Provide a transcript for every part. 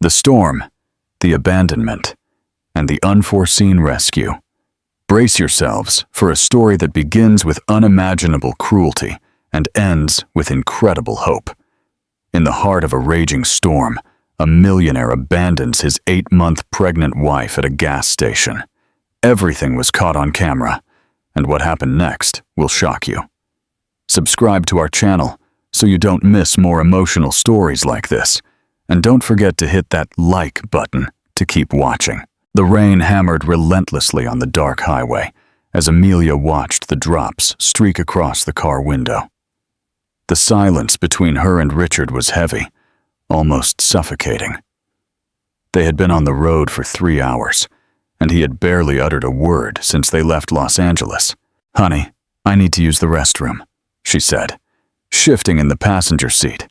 The storm, the abandonment, and the unforeseen rescue. Brace yourselves for a story that begins with unimaginable cruelty and ends with incredible hope. In the heart of a raging storm, a millionaire abandons his 8-month pregnant wife at a gas station. Everything was caught on camera, and what happened next will shock you. Subscribe to our channel so you don't miss more emotional stories like this, and don't forget to hit that like button to keep watching. The rain hammered relentlessly on the dark highway as Amelia watched the drops streak across the car window. The silence between her and Richard was heavy, almost suffocating. They had been on the road for 3 hours, and he had barely uttered a word since they left Los Angeles. "Honey, I need to use the restroom," she said, shifting in the passenger seat,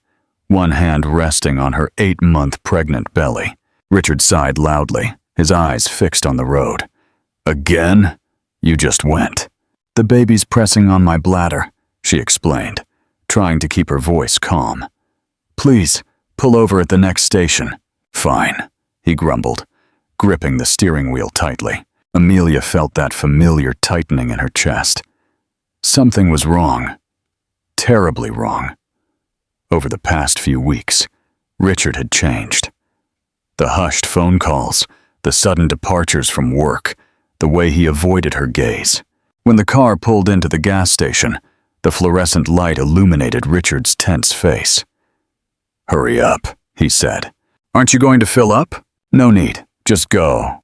one hand resting on her 8-month pregnant belly. Richard sighed loudly, his eyes fixed on the road. "Again? You just went." "The baby's pressing on my bladder," she explained, trying to keep her voice calm. "Please, pull over at the next station." "Fine," he grumbled, gripping the steering wheel tightly. Amelia felt that familiar tightening in her chest. Something was wrong. Terribly wrong. Over the past few weeks, Richard had changed. The hushed phone calls, the sudden departures from work, the way he avoided her gaze. When the car pulled into the gas station, the fluorescent light illuminated Richard's tense face. "Hurry up," he said. "Aren't you going to fill up?" "No need. Just go."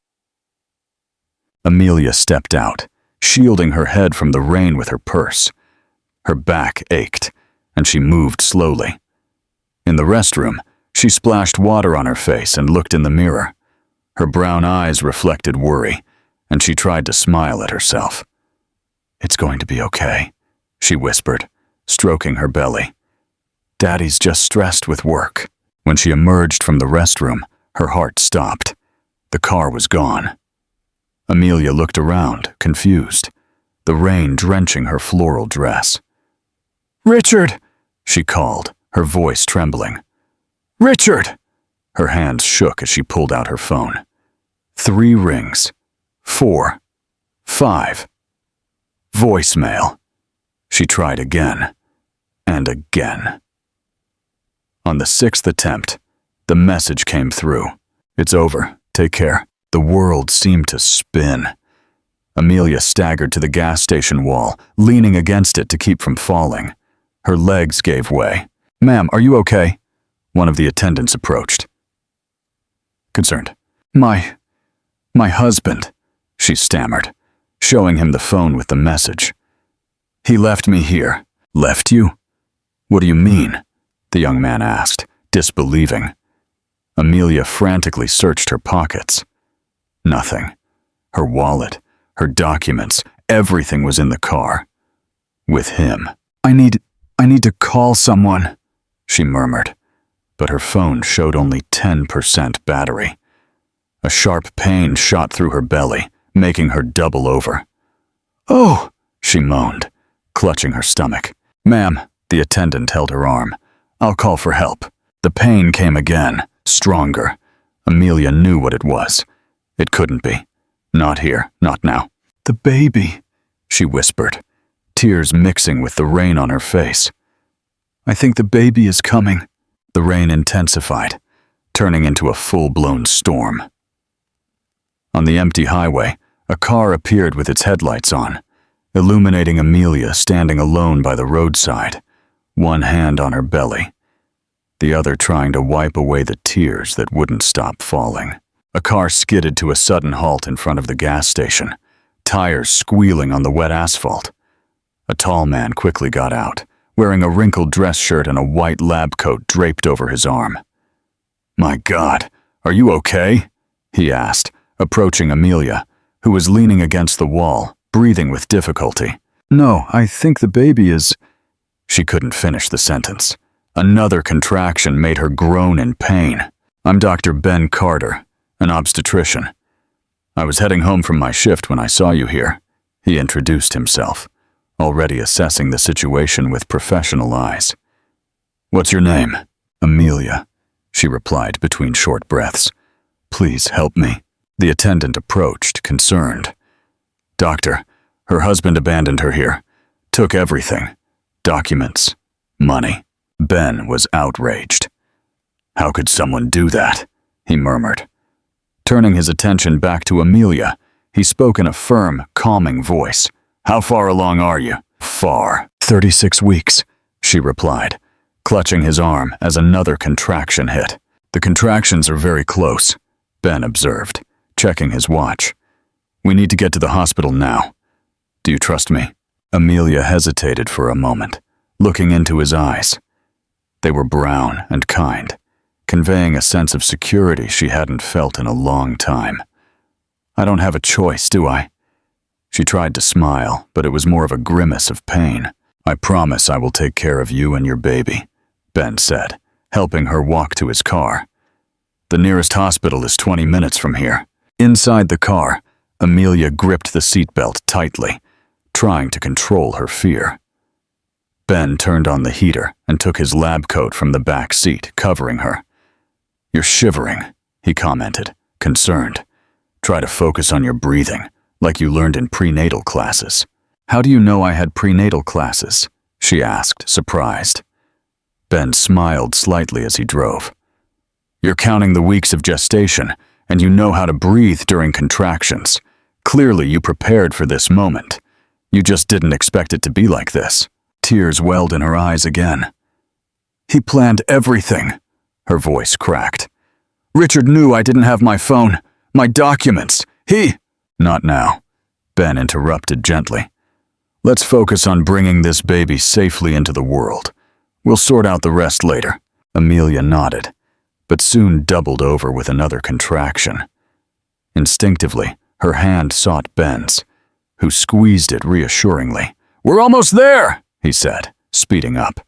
Amelia stepped out, shielding her head from the rain with her purse. Her back ached, and she moved slowly. In the restroom, she splashed water on her face and looked in the mirror. Her brown eyes reflected worry, and she tried to smile at herself. "It's going to be okay," she whispered, stroking her belly. "Daddy's just stressed with work." When she emerged from the restroom, her heart stopped. The car was gone. Amelia looked around, confused, the rain drenching her floral dress. "Richard!" she called, her voice trembling. "Richard!" Her hands shook as she pulled out her phone. 3 rings. 4. 5. Voicemail. She tried again, and again. On the 6th attempt, the message came through. "It's over. Take care." The world seemed to spin. Amelia staggered to the gas station wall, leaning against it to keep from falling. Her legs gave way. "Ma'am, are you okay?" One of the attendants approached. Concerned. My husband," she stammered, showing him the phone with the message. "He left me here." "Left you? What do you mean?" the young man asked, disbelieving. Amelia frantically searched her pockets. Nothing. Her wallet, her documents, everything was in the car. With him. I need to call someone," she murmured, but her phone showed only 10% battery. A sharp pain shot through her belly, making her double over. "Oh," she moaned, clutching her stomach. "Ma'am," the attendant held her arm. "I'll call for help." The pain came again, stronger. Amelia knew what it was. It couldn't be. Not here, not now. "The baby," she whispered, tears mixing with the rain on her face. "I think the baby is coming." The rain intensified, turning into a full-blown storm. On the empty highway, a car appeared with its headlights on, illuminating Amelia standing alone by the roadside, one hand on her belly, the other trying to wipe away the tears that wouldn't stop falling. A car skidded to a sudden halt in front of the gas station, tires squealing on the wet asphalt. A tall man quickly got out, wearing a wrinkled dress shirt and a white lab coat draped over his arm. "My God, are you okay?" he asked, approaching Amelia, who was leaning against the wall, breathing with difficulty. "No, I think the baby is—" She couldn't finish the sentence. Another contraction made her groan in pain. "I'm Dr. Ben Carter, an obstetrician. I was heading home from my shift when I saw you here," he introduced himself, already assessing the situation with professional eyes. "What's your name?" "Amelia." she replied between short breaths. "Please help me." The attendant approached, concerned. "Doctor, her husband abandoned her here. Took everything. Documents. Money." Ben was outraged. "How could someone do that?" he murmured. Turning his attention back to Amelia, he spoke in a firm, calming voice. "How far along are you?" "Far. 36 weeks, she replied, clutching his arm as another contraction hit. "The contractions are very close," Ben observed, checking his watch. "We need to get to the hospital now. Do you trust me?" Amelia hesitated for a moment, looking into his eyes. They were brown and kind, conveying a sense of security she hadn't felt in a long time. "I don't have a choice, do I?" She tried to smile, but it was more of a grimace of pain. "I promise I will take care of you and your baby," Ben said, helping her walk to his car. "The nearest hospital is 20 minutes from here." Inside the car, Amelia gripped the seatbelt tightly, trying to control her fear. Ben turned on the heater and took his lab coat from the back seat, covering her. "You're shivering," he commented, concerned. "Try to focus on your breathing, like you learned in prenatal classes." "How do you know I had prenatal classes?" she asked, surprised. Ben smiled slightly as he drove. "You're counting the weeks of gestation, and you know how to breathe during contractions. Clearly you prepared for this moment. You just didn't expect it to be like this." Tears welled in her eyes again. "He planned everything," her voice cracked. "Richard knew I didn't have my phone, my documents. Not now," Ben interrupted gently. "Let's focus on bringing this baby safely into the world. We'll sort out the rest later." Amelia nodded, but soon doubled over with another contraction. Instinctively, her hand sought Ben's, who squeezed it reassuringly. "We're almost there," he said, speeding up.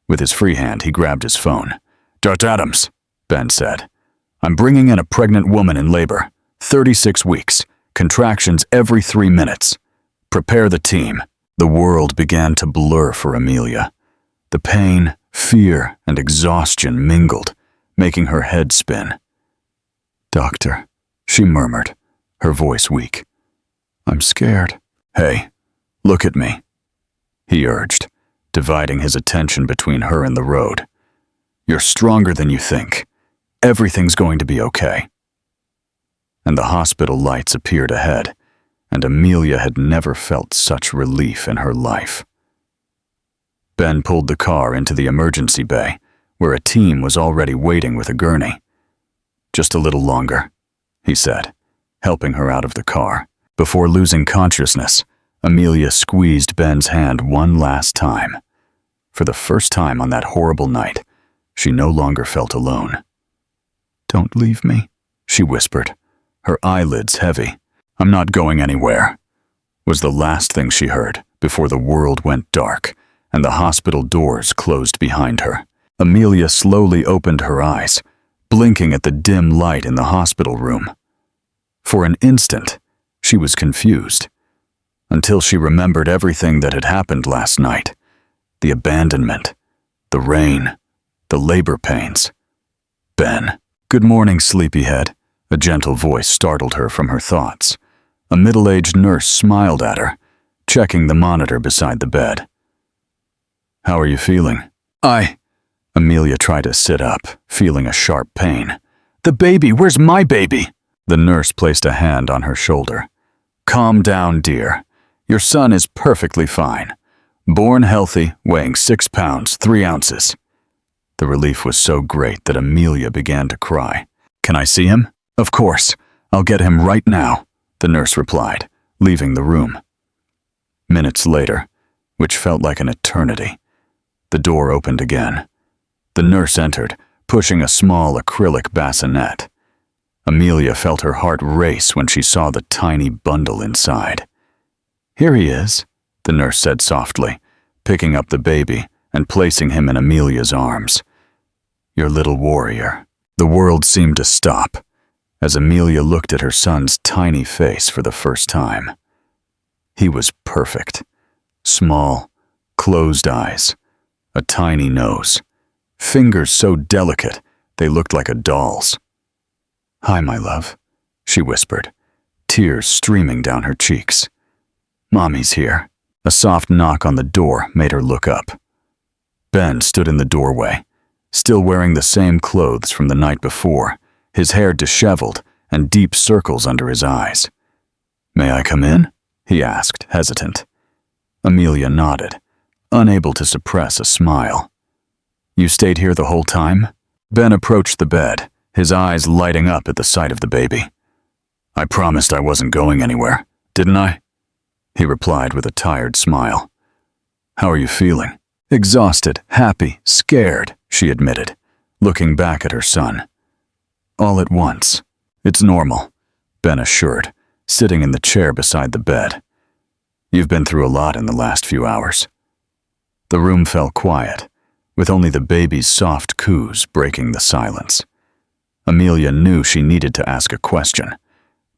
With his free hand, he grabbed his phone. "Dr. Adams," Ben said. "I'm bringing in a pregnant woman in labor, 36 weeks, contractions every 3 minutes. Prepare the team." The world began to blur for Amelia. The pain, fear, and exhaustion mingled, making her head spin. "Doctor," she murmured, her voice weak. "I'm scared." "Hey, look at me," he urged, dividing his attention between her and the road. "You're stronger than you think. Everything's going to be okay." And the hospital lights appeared ahead, and Amelia had never felt such relief in her life. Ben pulled the car into the emergency bay, where a team was already waiting with a gurney. "Just a little longer," he said, helping her out of the car. Before losing consciousness, Amelia squeezed Ben's hand one last time. For the first time on that horrible night, she no longer felt alone. "Don't leave me," she whispered, her eyelids heavy. "I'm not going anywhere," was the last thing she heard before the world went dark and the hospital doors closed behind her. Amelia slowly opened her eyes, blinking at the dim light in the hospital room. For an instant, she was confused, until she remembered everything that had happened last night. The abandonment, the rain, the labor pains. Ben. "Good morning, sleepyhead," a gentle voice startled her from her thoughts. A middle-aged nurse smiled at her, checking the monitor beside the bed. "How are you feeling?" Amelia tried to sit up, feeling a sharp pain. "The baby! Where's my baby?" The nurse placed a hand on her shoulder. "Calm down, dear. Your son is perfectly fine. Born healthy, weighing 6 pounds, 3 ounces. The relief was so great that Amelia began to cry. "Can I see him?" "Of course. I'll get him right now," the nurse replied, leaving the room. Minutes later, which felt like an eternity, the door opened again. The nurse entered, pushing a small acrylic bassinet. Amelia felt her heart race when she saw the tiny bundle inside. "Here he is," the nurse said softly, picking up the baby and placing him in Amelia's arms. "Your little warrior." The world seemed to stop as Amelia looked at her son's tiny face for the first time. He was perfect. Small, closed eyes, a tiny nose, fingers so delicate They looked like a doll's. "Hi, my love," she whispered, tears streaming down her cheeks. "Mommy's here." A soft knock on the door made her look up. Ben stood in the doorway, still wearing the same clothes from the night before, his hair disheveled and deep circles under his eyes. "May I come in?" he asked, hesitant. Amelia nodded, unable to suppress a smile. "You stayed here the whole time?" Ben approached the bed, his eyes lighting up at the sight of the baby. "I promised I wasn't going anywhere, didn't I?" he replied with a tired smile. "How are you feeling?" "Exhausted, happy, scared," she admitted, looking back at her son. "All at once." "It's normal," Ben assured, sitting in the chair beside the bed. "You've been through a lot in the last few hours." The room fell quiet, with only the baby's soft coos breaking the silence. Amelia knew she needed to ask a question,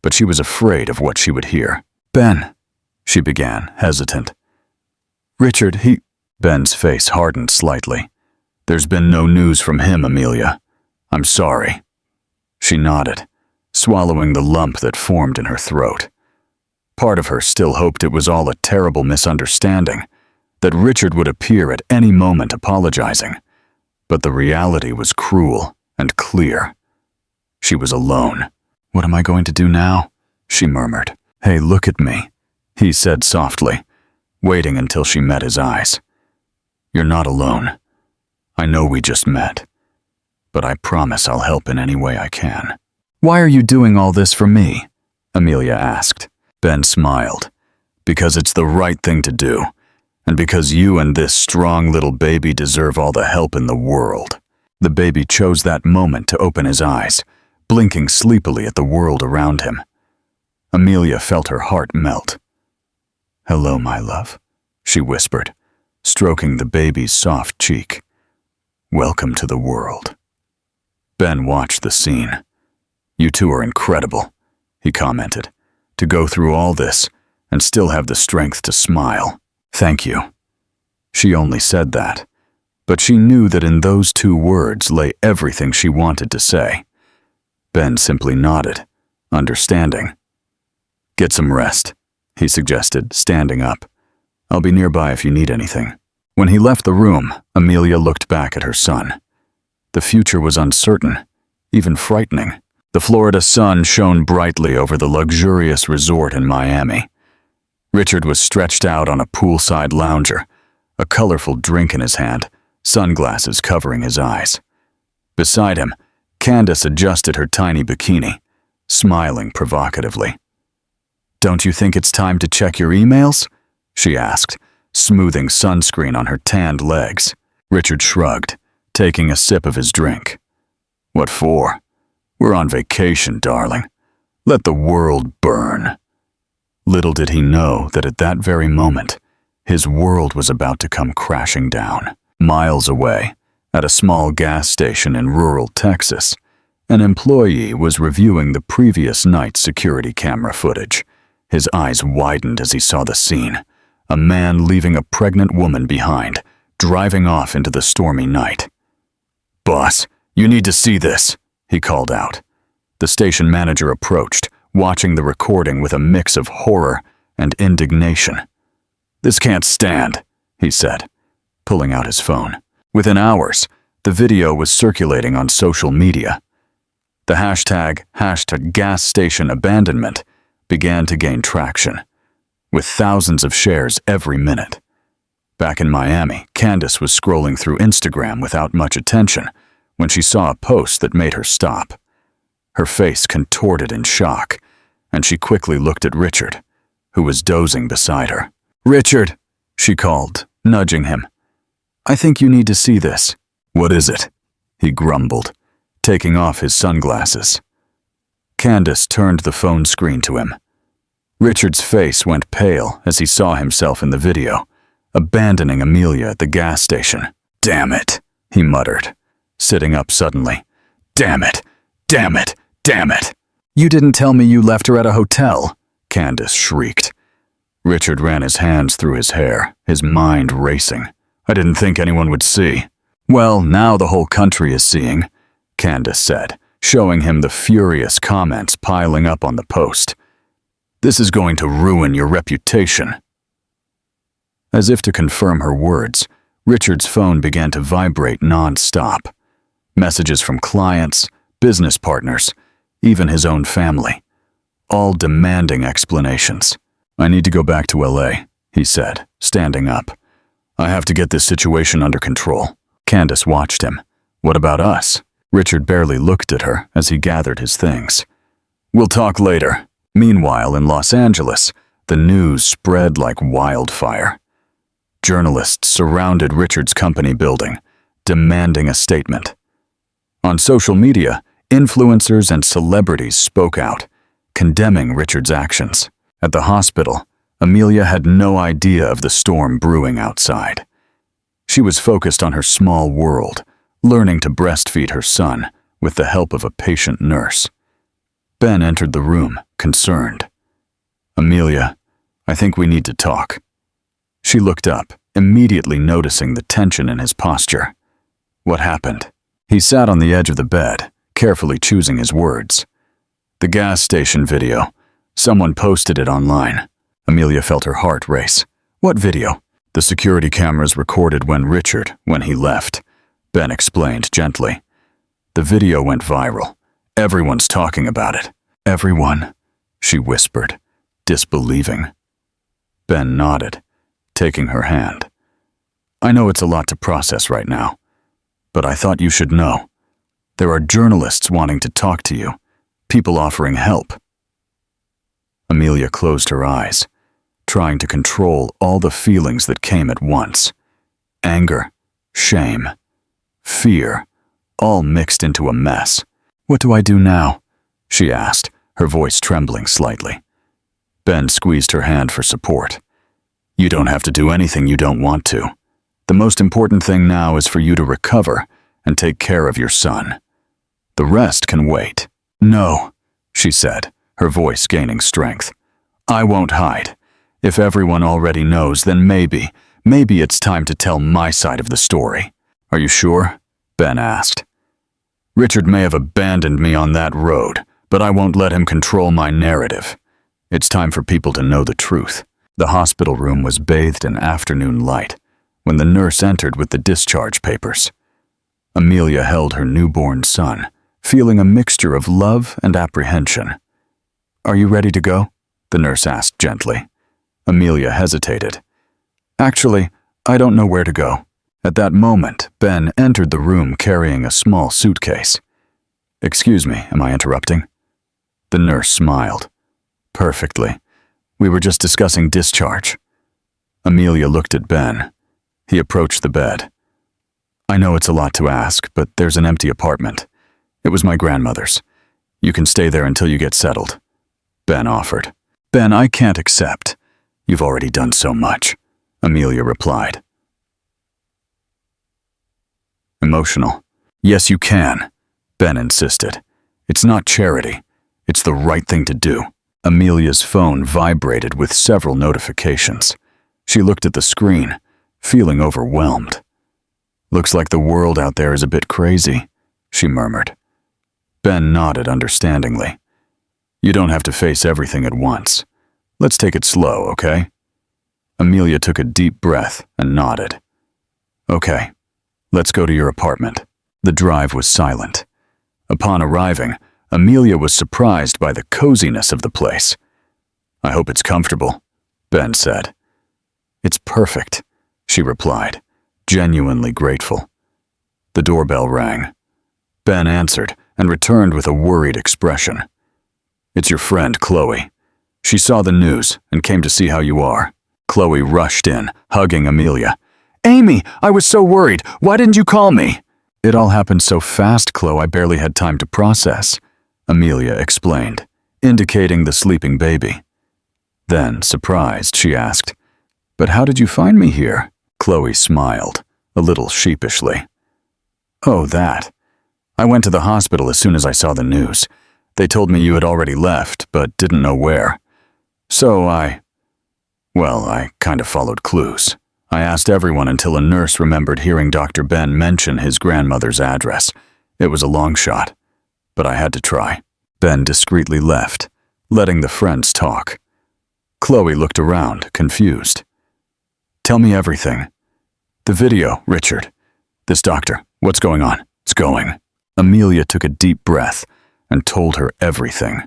but she was afraid of what she would hear. "Ben," she began, hesitant. "Richard, Ben's face hardened slightly. "There's been no news from him, Amelia. I'm sorry." She nodded, swallowing the lump that formed in her throat. Part of her still hoped it was all a terrible misunderstanding, that Richard would appear at any moment apologizing. But the reality was cruel and clear. She was alone. "What am I going to do now?" she murmured. "Hey, look at me," he said softly, waiting until she met his eyes. "You're not alone. I know we just met, but I promise I'll help in any way I can." "Why are you doing all this for me?" Amelia asked. Ben smiled. "Because it's the right thing to do, and because you and this strong little baby deserve all the help in the world." The baby chose that moment to open his eyes, blinking sleepily at the world around him. Amelia felt her heart melt. "Hello, my love," she whispered, stroking the baby's soft cheek. "Welcome to the world." Ben watched the scene. "You two are incredible," he commented, "to go through all this and still have the strength to smile. Thank you." She only said that, but she knew that in those two words lay everything she wanted to say. Ben simply nodded, understanding. "Get some rest," he suggested, standing up. "I'll be nearby if you need anything." When he left the room, Amelia looked back at her son. The future was uncertain, even frightening. The Florida sun shone brightly over the luxurious resort in Miami. Richard was stretched out on a poolside lounger, a colorful drink in his hand, sunglasses covering his eyes. Beside him, Candace adjusted her tiny bikini, smiling provocatively. "Don't you think it's time to check your emails?" she asked, smoothing sunscreen on her tanned legs. Richard shrugged, taking a sip of his drink. "What for? We're on vacation, darling. Let the world burn." Little did he know that at that very moment, his world was about to come crashing down. Miles away, at a small gas station in rural Texas, an employee was reviewing the previous night's security camera footage. His eyes widened as he saw the scene. A man leaving a pregnant woman behind, driving off into the stormy night. "Boss, you need to see this," he called out. The station manager approached, watching the recording with a mix of horror and indignation. "This can't stand," he said, pulling out his phone. Within hours, the video was circulating on social media. The hashtag gas station abandonment began to gain traction, with thousands of shares every minute. Back in Miami, Candace was scrolling through Instagram without much attention when she saw a post that made her stop. Her face contorted in shock, and she quickly looked at Richard, who was dozing beside her. "Richard," she called, nudging him. "I think you need to see this." "What is it?" he grumbled, taking off his sunglasses. Candace turned the phone screen to him. Richard's face went pale as he saw himself in the video, abandoning Amelia at the gas station. "Damn it," he muttered, sitting up suddenly. "Damn it! Damn it! Damn it!" "You didn't tell me you left her at a hotel," Candace shrieked. Richard ran his hands through his hair, his mind racing. "I didn't think anyone would see." "Well, now the whole country is seeing. Candace said, showing him the furious comments piling up on the post. "This is going to ruin your reputation." As if to confirm her words, Richard's phone began to vibrate non-stop. Messages from clients, business partners, even his own family, all demanding explanations. "I need to go back to LA," he said, standing up. "I have to get this situation under control." Candace watched him. "What about us?" Richard barely looked at her as he gathered his things. "We'll talk later." Meanwhile, in Los Angeles, the news spread like wildfire. Journalists surrounded Richard's company building, demanding a statement. On social media, influencers and celebrities spoke out, condemning Richard's actions. At the hospital, Amelia had no idea of the storm brewing outside. She was focused on her small world, learning to breastfeed her son with the help of a patient nurse. Ben entered the room, concerned. "Amelia, I think we need to talk." She looked up, immediately noticing the tension in his posture. "What happened?" He sat on the edge of the bed, carefully choosing his words. "The gas station video. Someone posted it online." Amelia felt her heart race. "What video?" "The security cameras recorded when he left," Ben explained gently. "The video went viral. Everyone's talking about it." "Everyone?" she whispered, disbelieving. Ben nodded, taking her hand. "I know it's a lot to process right now, but I thought you should know. There are journalists wanting to talk to you, people offering help." Amelia closed her eyes, trying to control all the feelings that came at once. Anger, shame, fear, all mixed into a mess. "What do I do now?" she asked, her voice trembling slightly. Ben squeezed her hand for support. "You don't have to do anything you don't want to. The most important thing now is for you to recover and take care of your son. The rest can wait." "No," she said, her voice gaining strength. "I won't hide. If everyone already knows, then maybe it's time to tell my side of the story." "Are you sure?" Ben asked. "Richard may have abandoned me on that road, but I won't let him control my narrative. It's time for people to know the truth." The hospital room was bathed in afternoon light when the nurse entered with the discharge papers. Amelia held her newborn son, feeling a mixture of love and apprehension. "Are you ready to go?" the nurse asked gently. Amelia hesitated. "Actually, I don't know where to go." At that moment, Ben entered the room carrying a small suitcase. "Excuse me, am I interrupting?" The nurse smiled. "Perfectly. We were just discussing discharge." Amelia looked at Ben. He approached the bed. "I know it's a lot to ask, but there's an empty apartment. It was my grandmother's. You can stay there until you get settled," Ben offered. "Ben, I can't accept. You've already done so much," Amelia replied. Emotional. "Yes, you can," Ben insisted. "It's not charity. It's the right thing to do." Amelia's phone vibrated with several notifications. She looked at the screen, feeling overwhelmed. "Looks like the world out there is a bit crazy," she murmured. Ben nodded understandingly. "You don't have to face everything at once. Let's take it slow, okay?" Amelia took a deep breath and nodded. "Okay, let's go to your apartment." The drive was silent. Upon arriving, Amelia was surprised by the coziness of the place. "I hope it's comfortable," Ben said. "It's perfect," she replied, genuinely grateful. The doorbell rang. Ben answered and returned with a worried expression. "It's your friend, Chloe. She saw the news and came to see how you are." Chloe rushed in, hugging Amelia. "Amy, I was so worried. Why didn't you call me?" "It all happened so fast, Chloe, I barely had time to process," Amelia explained, indicating the sleeping baby. Then, surprised, she asked, "But how did you find me here?" Chloe smiled, a little sheepishly. "Oh, that. I went to the hospital as soon as I saw the news. They told me you had already left, but didn't know where. So I kind of followed clues. I asked everyone until a nurse remembered hearing Dr. Ben mention his grandmother's address. It was a long shot, but I had to try. Ben discreetly left, letting the friends talk. Chloe looked around, confused. Tell me everything. The video, Richard. This doctor, what's going on? It's going. Amelia took a deep breath and told her everything.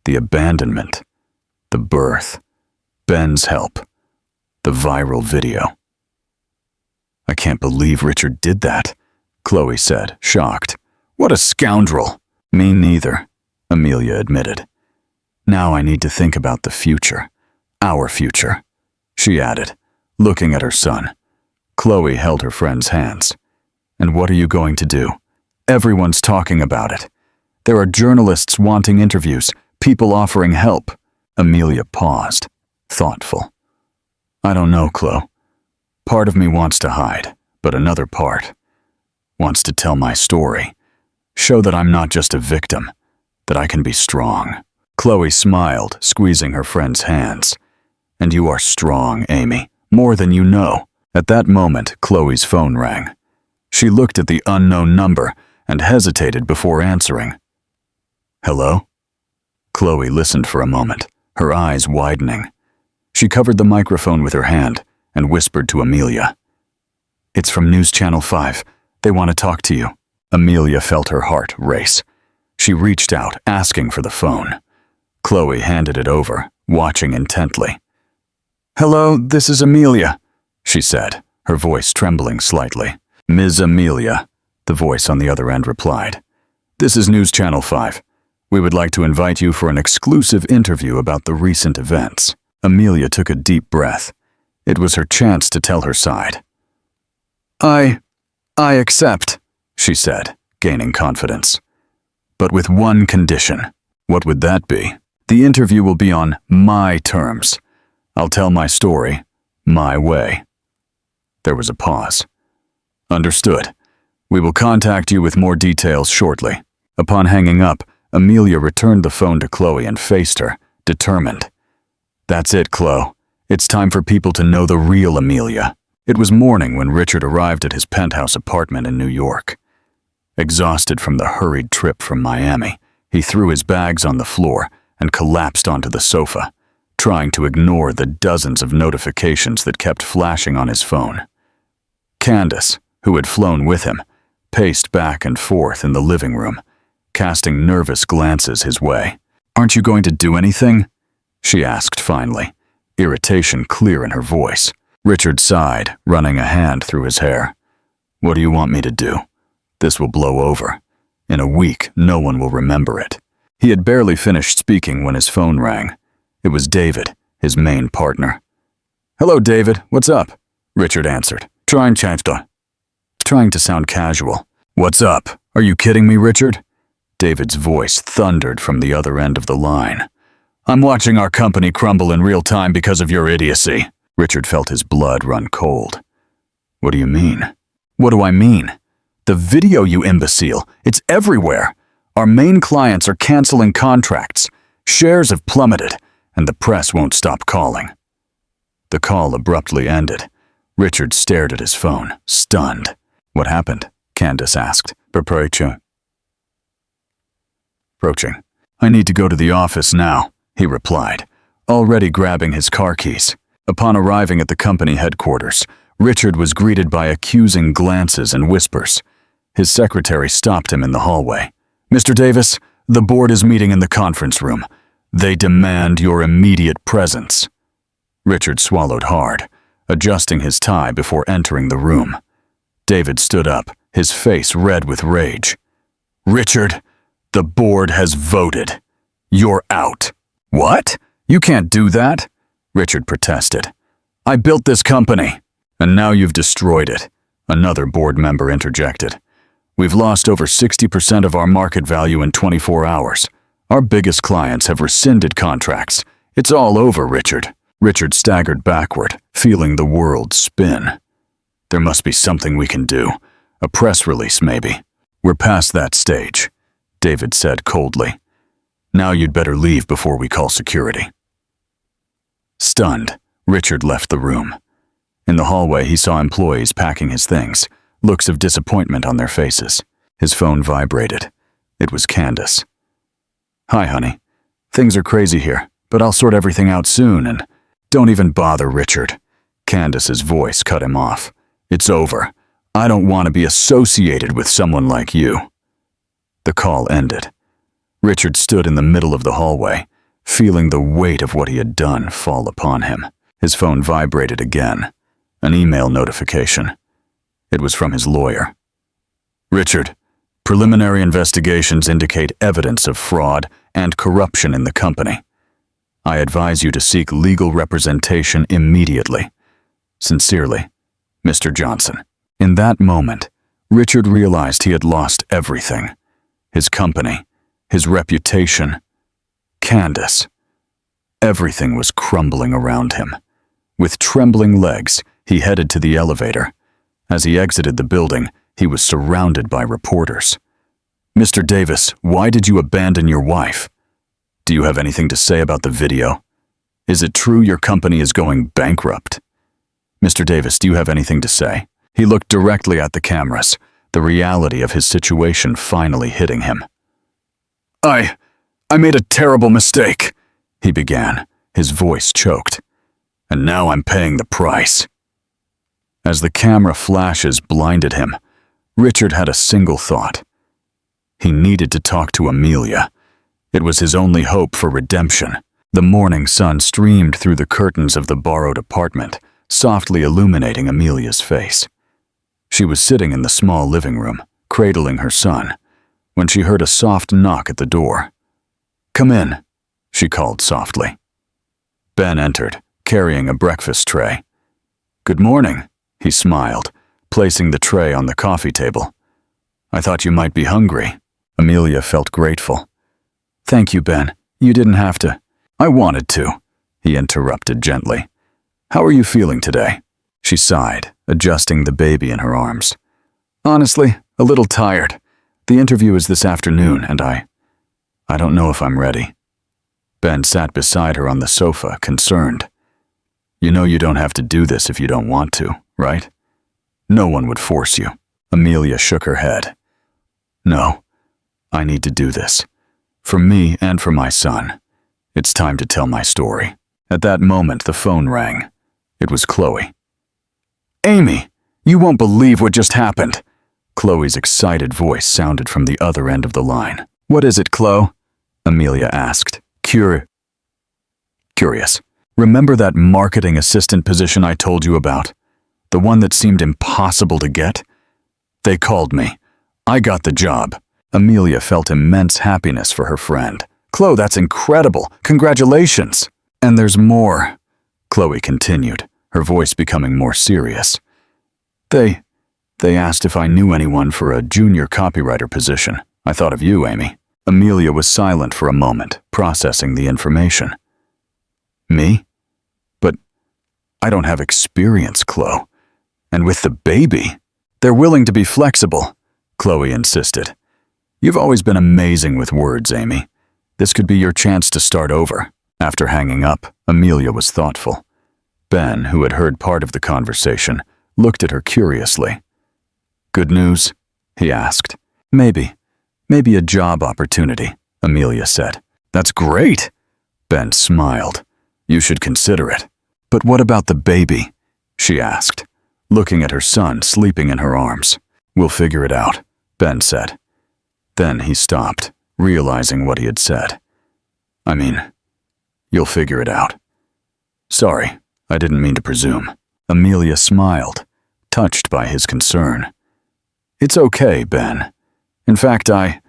The abandonment, the birth, Ben's help, the viral video. I can't believe Richard did that, Chloe said, shocked. What a scoundrel. Me neither, Amelia admitted. Now I need to think about the future, our future, she added, looking at her son. Chloe held her friend's hands. And what are you going to do? Everyone's talking about it. There are journalists wanting interviews, people offering help. Amelia paused, thoughtful. I don't know, Chloe. Part of me wants to hide, but another part wants to tell my story. Show that I'm not just a victim, that I can be strong. Chloe smiled, squeezing her friend's hands. And you are strong, Amy, more than you know. At that moment, Chloe's phone rang. She looked at the unknown number and hesitated before answering. Hello? Chloe listened for a moment, her eyes widening. She covered the microphone with her hand and whispered to Amelia. It's from News Channel 5. They want to talk to you. Amelia felt her heart race. She reached out, asking for the phone. Chloe handed it over, watching intently. Hello, this is Amelia, she said, her voice trembling slightly. Ms. Amelia, the voice on the other end replied. This is News Channel 5. We would like to invite you for an exclusive interview about the recent events. Amelia took a deep breath. It was her chance to tell her side. I accept, she said, gaining confidence. But with one condition. What would that be? The interview will be on my terms. I'll tell my story, my way. There was a pause. Understood. We will contact you with more details shortly. Upon hanging up, Amelia returned the phone to Chloe and faced her, determined. That's it, Chloe. It's time for people to know the real Amelia. It was morning when Richard arrived at his penthouse apartment in New York. Exhausted from the hurried trip from Miami, he threw his bags on the floor and collapsed onto the sofa, trying to ignore the dozens of notifications that kept flashing on his phone. Candace, who had flown with him, paced back and forth in the living room, casting nervous glances his way. Aren't you going to do anything? She asked finally, irritation clear in her voice. Richard sighed, running a hand through his hair. What do you want me to do? This will blow over. In a week, no one will remember it. He had barely finished speaking when his phone rang. It was David, his main partner. Hello, David. What's up? Richard answered, trying to sound casual. What's up? Are you kidding me, Richard? David's voice thundered from the other end of the line. I'm watching our company crumble in real time because of your idiocy. Richard felt his blood run cold. What do you mean? What do I mean? The video, you imbecile. It's everywhere. Our main clients are canceling contracts. Shares have plummeted, and the press won't stop calling. The call abruptly ended. Richard stared at his phone, stunned. What happened? Candace asked. Approaching. I need to go to the office now, he replied, already grabbing his car keys. Upon arriving at the company headquarters, Richard was greeted by accusing glances and whispers. His secretary stopped him in the hallway. Mr. Davis, the board is meeting in the conference room. They demand your immediate presence. Richard swallowed hard, adjusting his tie before entering the room. David stood up, his face red with rage. Richard, the board has voted. You're out. What? You can't do that, Richard protested. I built this company, and now you've destroyed it, another board member interjected. We've lost over 60% of our market value in 24 hours. Our biggest clients have rescinded contracts. It's all over, Richard. Richard staggered backward, feeling the world spin. There must be something we can do. A press release, maybe. We're past that stage, David said coldly. Now you'd better leave before we call security. Stunned, Richard left the room. In the hallway, he saw employees packing his things, looks of disappointment on their faces. His phone vibrated. It was Candace. "Hi, honey. Things are crazy here, but I'll sort everything out soon and—" "Don't even bother, Richard." Candace's voice cut him off. "It's over. I don't want to be associated with someone like you." The call ended. Richard stood in the middle of the hallway, feeling the weight of what he had done fall upon him. His phone vibrated again. An email notification. It was from his lawyer. "Richard, preliminary investigations indicate evidence of fraud and corruption in the company. I advise you to seek legal representation immediately. Sincerely, Mr. Johnson." In that moment, Richard realized he had lost everything. His company, his reputation, Candace. Everything was crumbling around him. With trembling legs, he headed to the elevator. As he exited the building, he was surrounded by reporters. "Mr. Davis, why did you abandon your wife? Do you have anything to say about the video? Is it true your company is going bankrupt? Mr. Davis, do you have anything to say?" He looked directly at the cameras, the reality of his situation finally hitting him. I made a terrible mistake," he began, his voice choked. "And now I'm paying the price." As the camera flashes blinded him, Richard had a single thought. He needed to talk to Amelia. It was his only hope for redemption. The morning sun streamed through the curtains of the borrowed apartment, softly illuminating Amelia's face. She was sitting in the small living room, cradling her son, when she heard a soft knock at the door. "Come in," she called softly. Ben entered, carrying a breakfast tray. "Good morning," he smiled, placing the tray on the coffee table. "I thought you might be hungry." Amelia felt grateful. "Thank you, Ben. You didn't have to." "I wanted to," he interrupted gently. "How are you feeling today?" She sighed, adjusting the baby in her arms. "Honestly, a little tired. The interview is this afternoon, and I don't know if I'm ready." Ben sat beside her on the sofa, concerned. "You know you don't have to do this if you don't want to, right? No one would force you." Amelia shook her head. "No, I need to do this. For me and for my son. It's time to tell my story." At that moment, the phone rang. It was Chloe. "Amy, you won't believe what just happened." Chloe's excited voice sounded from the other end of the line. "What is it, Chloe?" Amelia asked, curious. "Remember that marketing assistant position I told you about? The one that seemed impossible to get? They called me. I got the job." Amelia felt immense happiness for her friend. "Chloe, that's incredible. Congratulations." "And there's more," Chloe continued, her voice becoming more serious. They asked if I knew anyone for a junior copywriter position. I thought of you, Amy." Amelia was silent for a moment, processing the information. "Me? But I don't have experience, Chloe. And with the baby, they're willing to be flexible," Chloe insisted. "You've always been amazing with words, Amy. This could be your chance to start over." After hanging up, Amelia was thoughtful. Ben, who had heard part of the conversation, looked at her curiously. "Good news?" he asked. Maybe a job opportunity," Amelia said. "That's great," Ben smiled. "You should consider it." "But what about the baby?" she asked, looking at her son sleeping in her arms. "We'll figure it out," Ben said. Then he stopped, realizing what he had said. "I mean, you'll figure it out." "Sorry, I didn't mean to presume." Amelia smiled, touched by his concern. "It's okay, Ben. In fact, I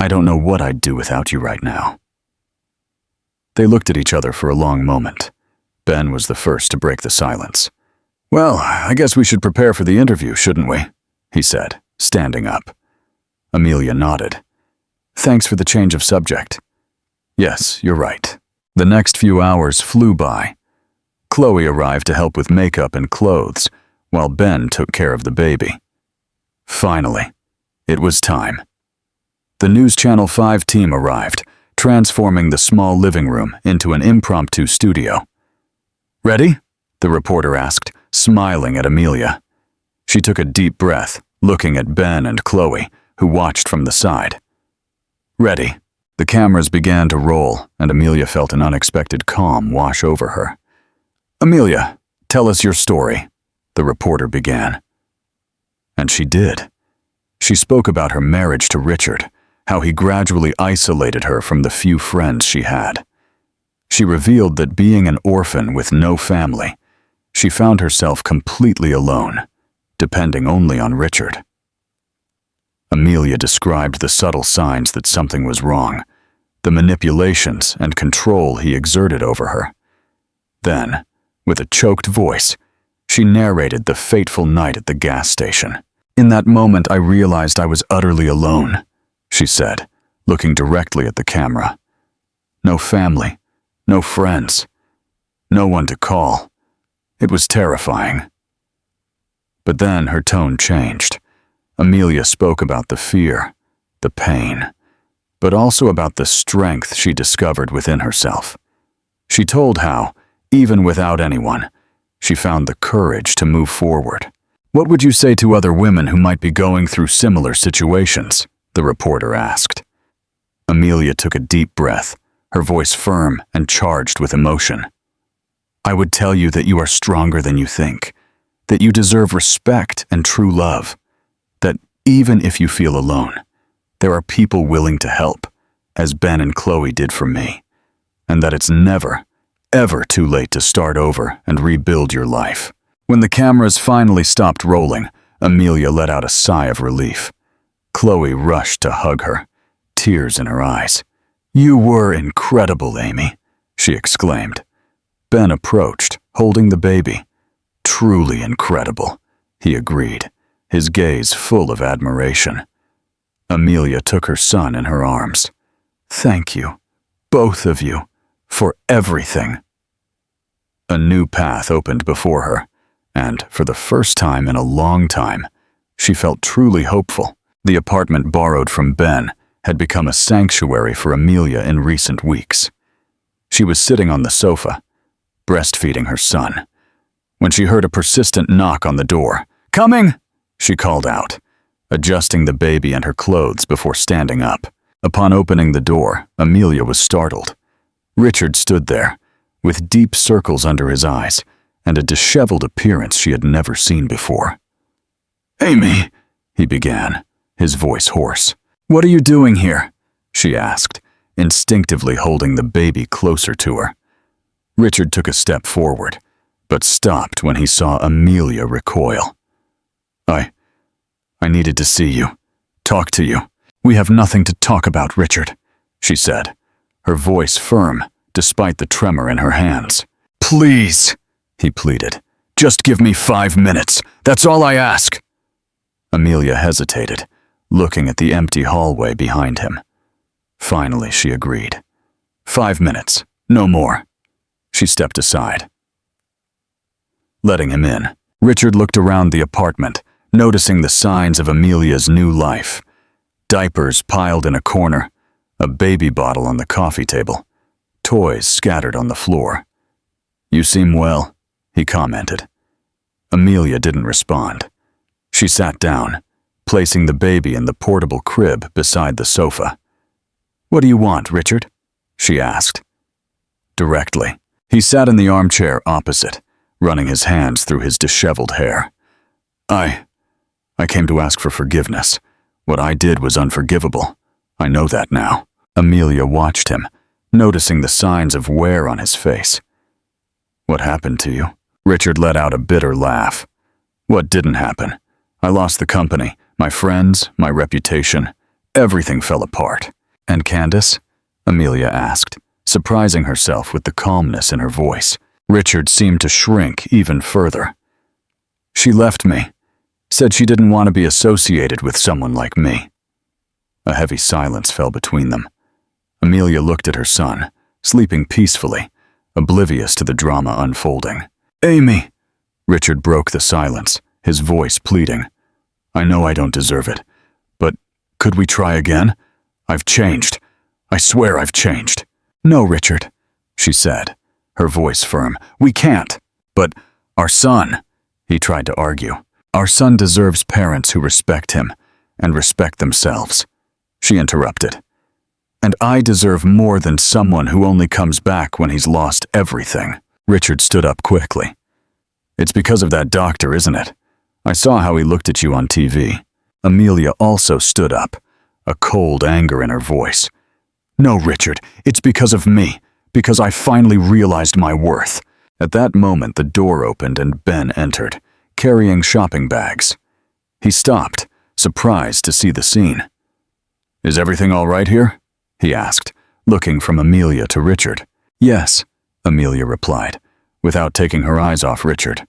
don't know what I'd do without you right now." They looked at each other for a long moment. Ben was the first to break the silence. "Well, I guess we should prepare for the interview, shouldn't we?" he said, standing up. Amelia nodded. "Thanks for the change of subject." "Yes, you're right." The next few hours flew by. Chloe arrived to help with makeup and clothes, while Ben took care of the baby. Finally, it was time. The News Channel 5 team arrived, transforming the small living room into an impromptu studio. "Ready?" the reporter asked, smiling at Amelia. She took a deep breath, looking at Ben and Chloe, who watched from the side. "Ready." The cameras began to roll, and Amelia felt an unexpected calm wash over her. "Amelia, tell us your story," the reporter began. And she did. She spoke about her marriage to Richard, how he gradually isolated her from the few friends she had. She revealed that being an orphan with no family, she found herself completely alone, depending only on Richard. Amelia described the subtle signs that something was wrong, the manipulations and control he exerted over her. Then, with a choked voice, she narrated the fateful night at the gas station. "In that moment, I realized I was utterly alone," she said, looking directly at the camera. "No family, no friends, no one to call. It was terrifying." But then her tone changed. Amelia spoke about the fear, the pain, but also about the strength she discovered within herself. She told how, even without anyone, she found the courage to move forward. "What would you say to other women who might be going through similar situations?" the reporter asked. Amelia took a deep breath, her voice firm and charged with emotion. "I would tell you that you are stronger than you think, that you deserve respect and true love, that even if you feel alone, there are people willing to help, as Ben and Chloe did for me, and that it's never, ever too late to start over and rebuild your life." When the cameras finally stopped rolling, Amelia let out a sigh of relief. Chloe rushed to hug her, tears in her eyes. "You were incredible, Amy," she exclaimed. Ben approached, holding the baby. "Truly incredible," he agreed, his gaze full of admiration. Amelia took her son in her arms. "Thank you, both of you, for everything." A new path opened before her, and for the first time in a long time, she felt truly hopeful. The apartment borrowed from Ben had become a sanctuary for Amelia in recent weeks. She was sitting on the sofa, breastfeeding her son, when she heard a persistent knock on the door. "Coming!" she called out, adjusting the baby and her clothes before standing up. Upon opening the door, Amelia was startled. Richard stood there, with deep circles under his eyes and a disheveled appearance she had never seen before. "Amy," he began, his voice hoarse. "What are you doing here?" she asked, instinctively holding the baby closer to her. Richard took a step forward, but stopped when he saw Amelia recoil. I needed to see you, talk to you." "We have nothing to talk about, Richard," she said, her voice firm despite the tremor in her hands. "Please," he pleaded, "just give me 5 minutes. That's all I ask." Amelia hesitated, looking at the empty hallway behind him. Finally, she agreed. 5 minutes, no more. She stepped aside. Letting him in, Richard looked around the apartment, noticing the signs of Amelia's new life. Diapers piled in a corner, a baby bottle on the coffee table, toys scattered on the floor. "You seem well," he commented. Amelia didn't respond. She sat down, placing the baby in the portable crib beside the sofa. "What do you want, Richard?" she asked. Directly, he sat in the armchair opposite, running his hands through his disheveled hair. I came to ask for forgiveness. What I did was unforgivable. I know that now." Amelia watched him, noticing the signs of wear on his face. "What happened to you?" Richard let out a bitter laugh. "What didn't happen? I lost the company, my friends, my reputation. Everything fell apart." "And Candace?" Amelia asked, surprising herself with the calmness in her voice. Richard seemed to shrink even further. "She left me. Said she didn't want to be associated with someone like me." A heavy silence fell between them. Amelia looked at her son, sleeping peacefully, oblivious to the drama unfolding. "Amy!" Richard broke the silence, his voice pleading. "I know I don't deserve it, but could we try again? I've changed. I swear I've changed." "No, Richard," she said, her voice firm. "We can't." "But our son," he tried to argue. "Our son deserves parents who respect him, and respect themselves. She interrupted. And I deserve more than someone who only comes back when he's lost everything. Richard stood up quickly. It's because of that doctor, isn't it? I saw how he looked at you on TV. Amelia also stood up, a cold anger in her voice. No, Richard, it's because of me, because I finally realized my worth. At that moment, the door opened and Ben entered, carrying shopping bags. He stopped, surprised to see the scene. Is everything all right here? He asked, looking from Amelia to Richard. Yes, Amelia replied, without taking her eyes off Richard.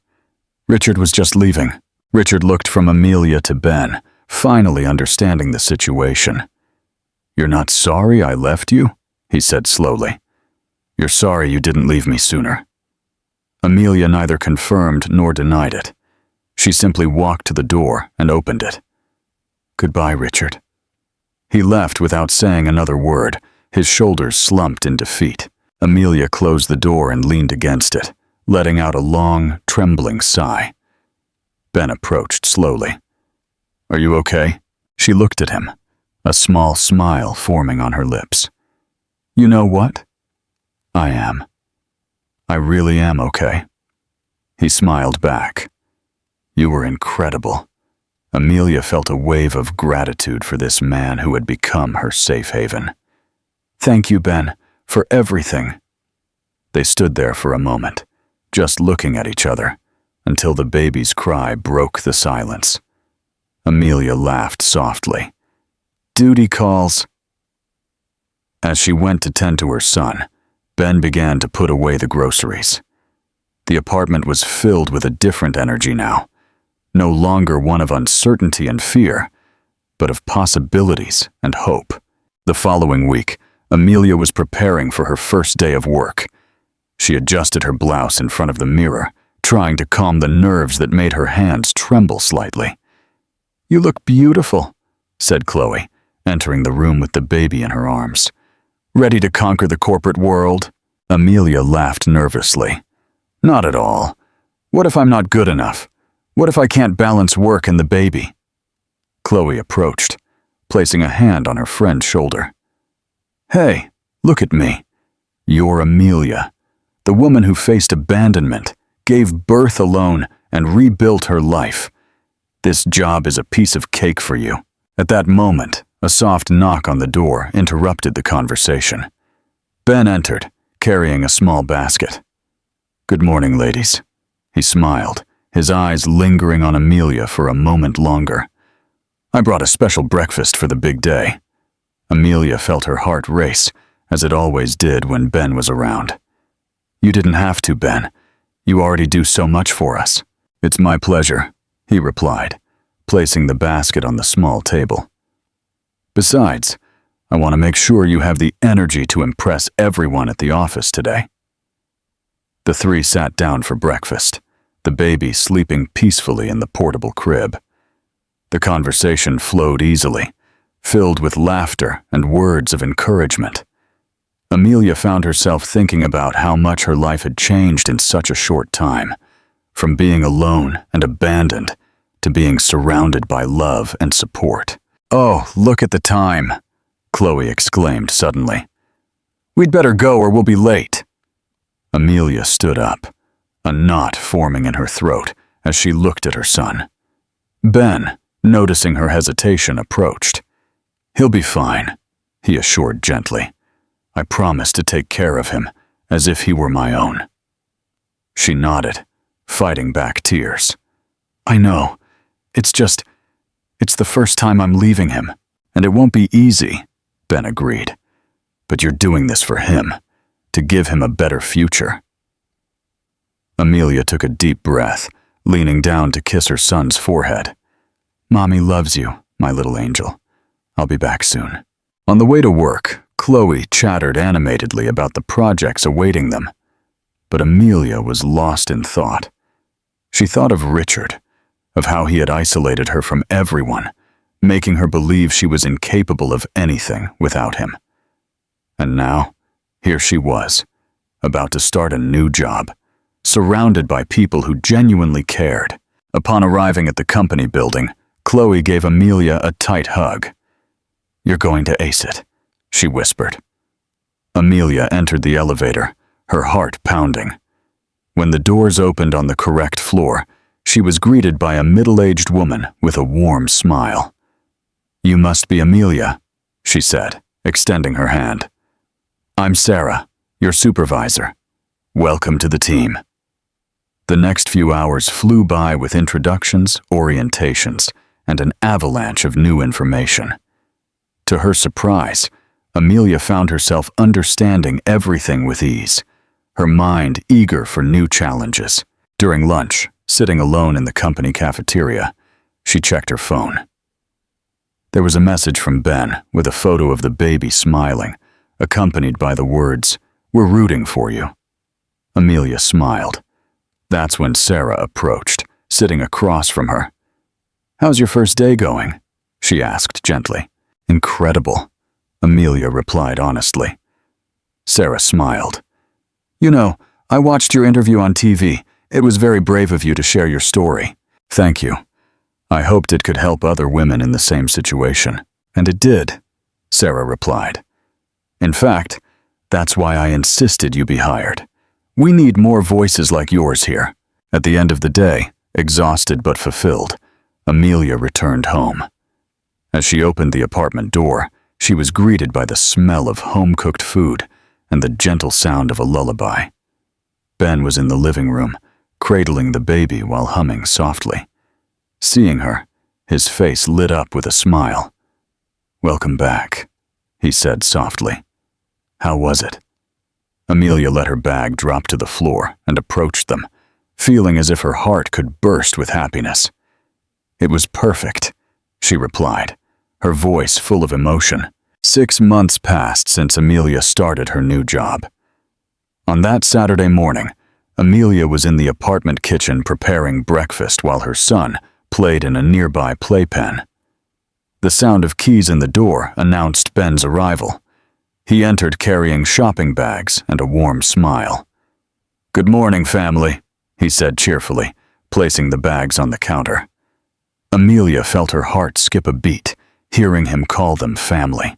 Richard was just leaving. Richard looked from Amelia to Ben, finally understanding the situation. You're not sorry I left you? He said slowly. You're sorry you didn't leave me sooner. Amelia neither confirmed nor denied it. She simply walked to the door and opened it. Goodbye, Richard. He left without saying another word, his shoulders slumped in defeat. Amelia closed the door and leaned against it, letting out a long, trembling sigh. Ben approached slowly. Are you okay? She looked at him, a small smile forming on her lips. You know what? I am. I really am okay. He smiled back. You were incredible. Amelia felt a wave of gratitude for this man who had become her safe haven. Thank you, Ben, for everything. They stood there for a moment, just looking at each other, until the baby's cry broke the silence. Amelia laughed softly. Duty calls. As she went to tend to her son, Ben began to put away the groceries. The apartment was filled with a different energy now, no longer one of uncertainty and fear, but of possibilities and hope. The following week, Amelia was preparing for her first day of work. She adjusted her blouse in front of the mirror, trying to calm the nerves that made her hands tremble slightly. You look beautiful, said Chloe, entering the room with the baby in her arms. Ready to conquer the corporate world? Amelia laughed nervously. Not at all. What if I'm not good enough? What if I can't balance work and the baby? Chloe approached, placing a hand on her friend's shoulder. Hey, look at me. You're Amelia, the woman who faced abandonment, gave birth alone, and rebuilt her life. This job is a piece of cake for you. At that moment, a soft knock on the door interrupted the conversation. Ben entered, carrying a small basket. Good morning, ladies. He smiled, his eyes lingering on Amelia for a moment longer. I brought a special breakfast for the big day. Amelia felt her heart race, as it always did when Ben was around. You didn't have to, Ben. You already do so much for us. It's my pleasure, he replied, placing the basket on the small table. Besides, I want to make sure you have the energy to impress everyone at the office today. The three sat down for breakfast, the baby sleeping peacefully in the portable crib. The conversation flowed easily, filled with laughter and words of encouragement. Amelia found herself thinking about how much her life had changed in such a short time, from being alone and abandoned to being surrounded by love and support. Oh, look at the time, Chloe exclaimed suddenly. We'd better go or we'll be late. Amelia stood up, a knot forming in her throat as she looked at her son. Ben, noticing her hesitation, approached. He'll be fine, he assured gently. I promise to take care of him, as if he were my own. She nodded, fighting back tears. I know. It's the first time I'm leaving him, and it won't be easy, Ben agreed. But you're doing this for him, to give him a better future. Amelia took a deep breath, leaning down to kiss her son's forehead. Mommy loves you, my little angel. I'll be back soon. On the way to work, Chloe chattered animatedly about the projects awaiting them, but Amelia was lost in thought. She thought of Richard, of how he had isolated her from everyone, making her believe she was incapable of anything without him. And now, here she was, about to start a new job, surrounded by people who genuinely cared. Upon arriving at the company building, Chloe gave Amelia a tight hug. "You're going to ace it," she whispered. Amelia entered the elevator, her heart pounding. When the doors opened on the correct floor, she was greeted by a middle-aged woman with a warm smile. "You must be Amelia," she said, extending her hand. "I'm Sarah, your supervisor. Welcome to the team." The next few hours flew by with introductions, orientations, and an avalanche of new information. To her surprise, Amelia found herself understanding everything with ease, her mind eager for new challenges. During lunch, sitting alone in the company cafeteria, she checked her phone. There was a message from Ben with a photo of the baby smiling, accompanied by the words, "We're rooting for you." Amelia smiled. That's when Sarah approached, sitting across from her. "How's your first day going?" she asked gently. "Incredible," Amelia replied honestly. Sarah smiled. "You know, I watched your interview on TV. It was very brave of you to share your story." "Thank you. I hoped it could help other women in the same situation." "And it did," Sarah replied. "In fact, that's why I insisted you be hired. We need more voices like yours here." At the end of the day, exhausted but fulfilled, Amelia returned home. As she opened the apartment door, she was greeted by the smell of home-cooked food and the gentle sound of a lullaby. Ben was in the living room, cradling the baby while humming softly. Seeing her, his face lit up with a smile. "Welcome back," he said softly. "How was it?" Amelia let her bag drop to the floor and approached them, feeling as if her heart could burst with happiness. "It was perfect," she replied, her voice full of emotion. 6 months passed since Amelia started her new job. On that Saturday morning, Amelia was in the apartment kitchen preparing breakfast while her son played in a nearby playpen. The sound of keys in the door announced Ben's arrival. He entered carrying shopping bags and a warm smile. "Good morning, family," he said cheerfully, placing the bags on the counter. Amelia felt her heart skip a beat, hearing him call them family.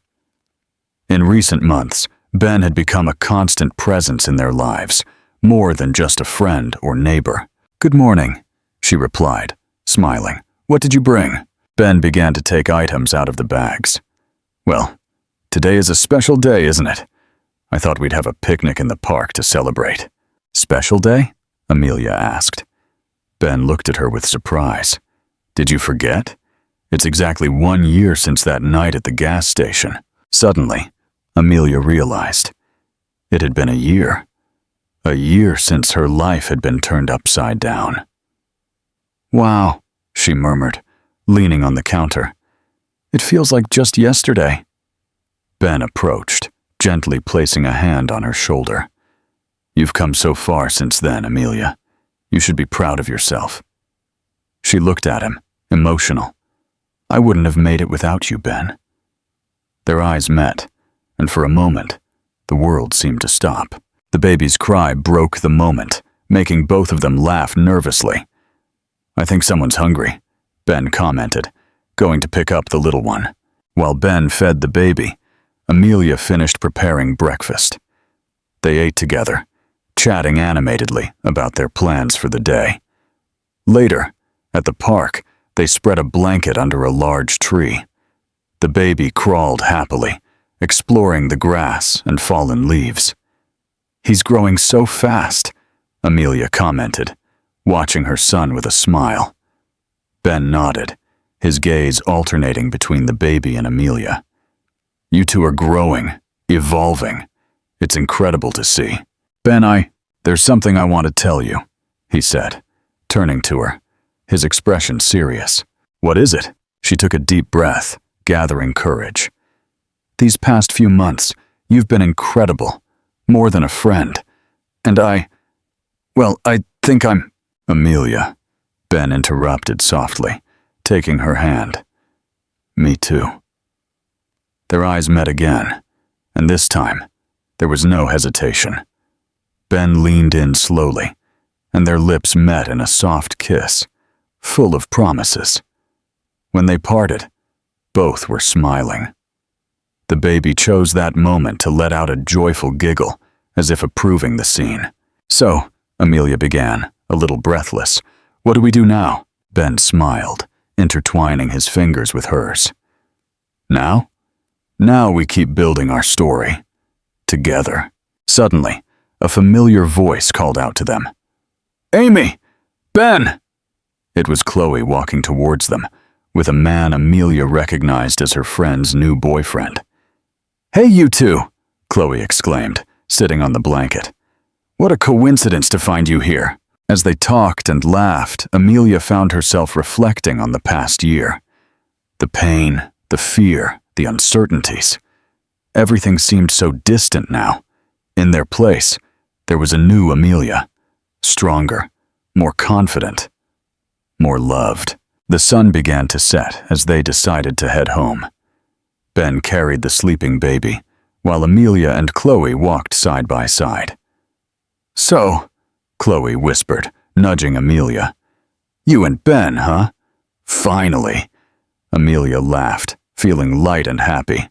In recent months, Ben had become a constant presence in their lives, more than just a friend or neighbor. "Good morning," she replied, smiling. "What did you bring?" Ben began to take items out of the bags. "Well, today is a special day, isn't it? I thought we'd have a picnic in the park to celebrate." "Special day?" Amelia asked. Ben looked at her with surprise. "Did you forget? It's exactly 1 year since that night at the gas station." Suddenly, Amelia realized. It had been a year. A year since her life had been turned upside down. "Wow," she murmured, leaning on the counter. "It feels like just yesterday." Ben approached, gently placing a hand on her shoulder. "You've come so far since then, Amelia. You should be proud of yourself." She looked at him, emotional. "I wouldn't have made it without you, Ben." Their eyes met, and for a moment, the world seemed to stop. The baby's cry broke the moment, making both of them laugh nervously. "I think someone's hungry," Ben commented, going to pick up the little one. While Ben fed the baby, Amelia finished preparing breakfast. They ate together, chatting animatedly about their plans for the day. Later, at the park, they spread a blanket under a large tree. The baby crawled happily, exploring the grass and fallen leaves. "He's growing so fast," Amelia commented, watching her son with a smile. Ben nodded, his gaze alternating between the baby and Amelia. "You two are growing, evolving. It's incredible to see." "Ben, there's something I want to tell you," he said, turning to her, his expression serious. "What is it?" She took a deep breath, gathering courage. "These past few months, you've been incredible, more than a friend. And I think I'm—" "Amelia," Ben interrupted softly, taking her hand. "Me too." Their eyes met again, and this time, there was no hesitation. Ben leaned in slowly, and their lips met in a soft kiss, full of promises. When they parted, both were smiling. The baby chose that moment to let out a joyful giggle, as if approving the scene. "So," Amelia began, a little breathless, "what do we do now?" Ben smiled, intertwining his fingers with hers. "Now? Now we keep building our story. Together." Suddenly, a familiar voice called out to them. "Amy! Ben!" It was Chloe walking towards them, with a man Amelia recognized as her friend's new boyfriend. "Hey, you two!" Chloe exclaimed, sitting on the blanket. "What a coincidence to find you here." As they talked and laughed, Amelia found herself reflecting on the past year. The pain, the fear, the uncertainties. Everything seemed so distant now. In their place, there was a new Amelia. Stronger, more confident, more loved. The sun began to set as they decided to head home. Ben carried the sleeping baby, while Amelia and Chloe walked side by side. "So," Chloe whispered, nudging Amelia. "You and Ben, huh? Finally." Amelia laughed, feeling light and happy.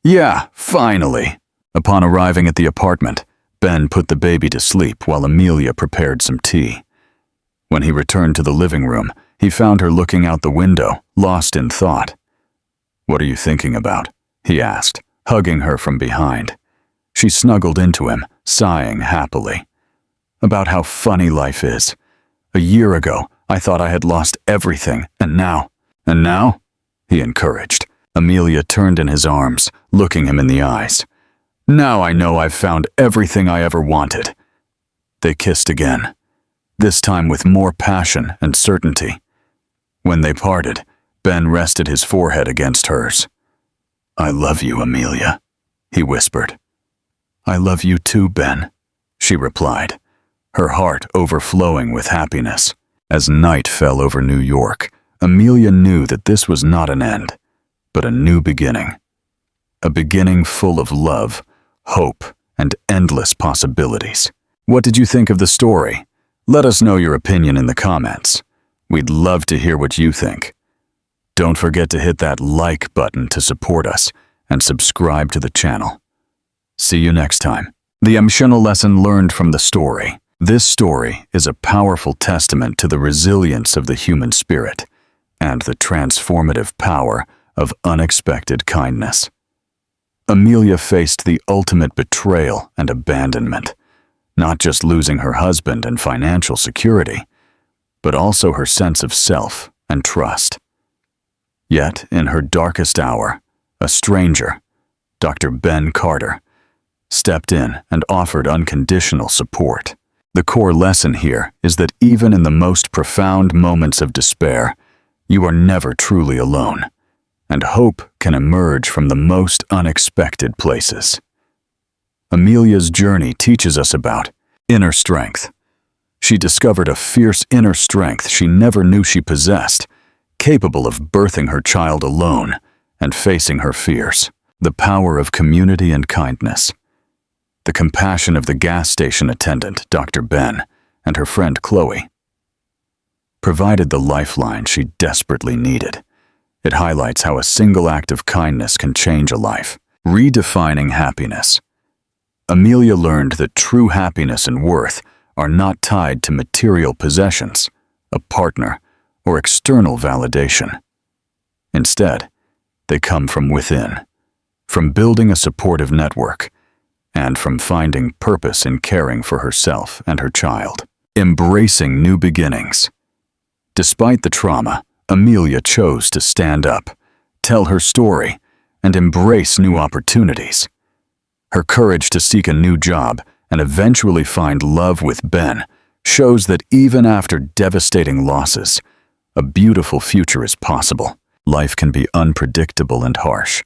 "Yeah, finally." Upon arriving at the apartment, Ben put the baby to sleep while Amelia prepared some tea. When he returned to the living room, he found her looking out the window, lost in thought. "What are you thinking about?" he asked, hugging her from behind. She snuggled into him, sighing happily. "About how funny life is. A year ago, I thought I had lost everything, and now?" "And now?" he encouraged. Amelia turned in his arms, looking him in the eyes. "Now I know I've found everything I ever wanted." They kissed again, this time with more passion and certainty. When they parted, Ben rested his forehead against hers. "I love you, Amelia," he whispered. "I love you too, Ben," she replied, her heart overflowing with happiness. As night fell over New York, Amelia knew that this was not an end, but a new beginning. A beginning full of love, hope, and endless possibilities. What did you think of the story? Let us know your opinion in the comments. We'd love to hear what you think. Don't forget to hit that like button to support us and subscribe to the channel. See you next time. The emotional lesson learned from the story. This story is a powerful testament to the resilience of the human spirit and the transformative power of unexpected kindness. Amelia faced the ultimate betrayal and abandonment, not just losing her husband and financial security, but also her sense of self and trust. Yet, in her darkest hour, a stranger, Dr. Ben Carter, stepped in and offered unconditional support. The core lesson here is that even in the most profound moments of despair, you are never truly alone, and hope can emerge from the most unexpected places. Amelia's journey teaches us about inner strength. She discovered a fierce inner strength she never knew she possessed, capable of birthing her child alone and facing her fears. The power of community and kindness. The compassion of the gas station attendant, Dr. Ben, and her friend Chloe, provided the lifeline she desperately needed. It highlights how a single act of kindness can change a life. Redefining happiness. Amelia learned that true happiness and worth are not tied to material possessions, a partner, or external validation. Instead, they come from within, from building a supportive network, and from finding purpose in caring for herself and her child. Embracing new beginnings. Despite the trauma, Amelia chose to stand up, tell her story, and embrace new opportunities. Her courage to seek a new job and eventually find love with Ben shows that even after devastating losses, a beautiful future is possible. Life can be unpredictable and harsh,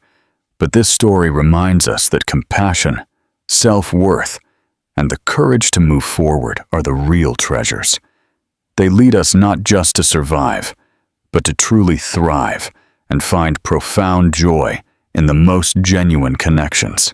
but this story reminds us that compassion, self-worth, and the courage to move forward are the real treasures. They lead us not just to survive, but to truly thrive and find profound joy in the most genuine connections.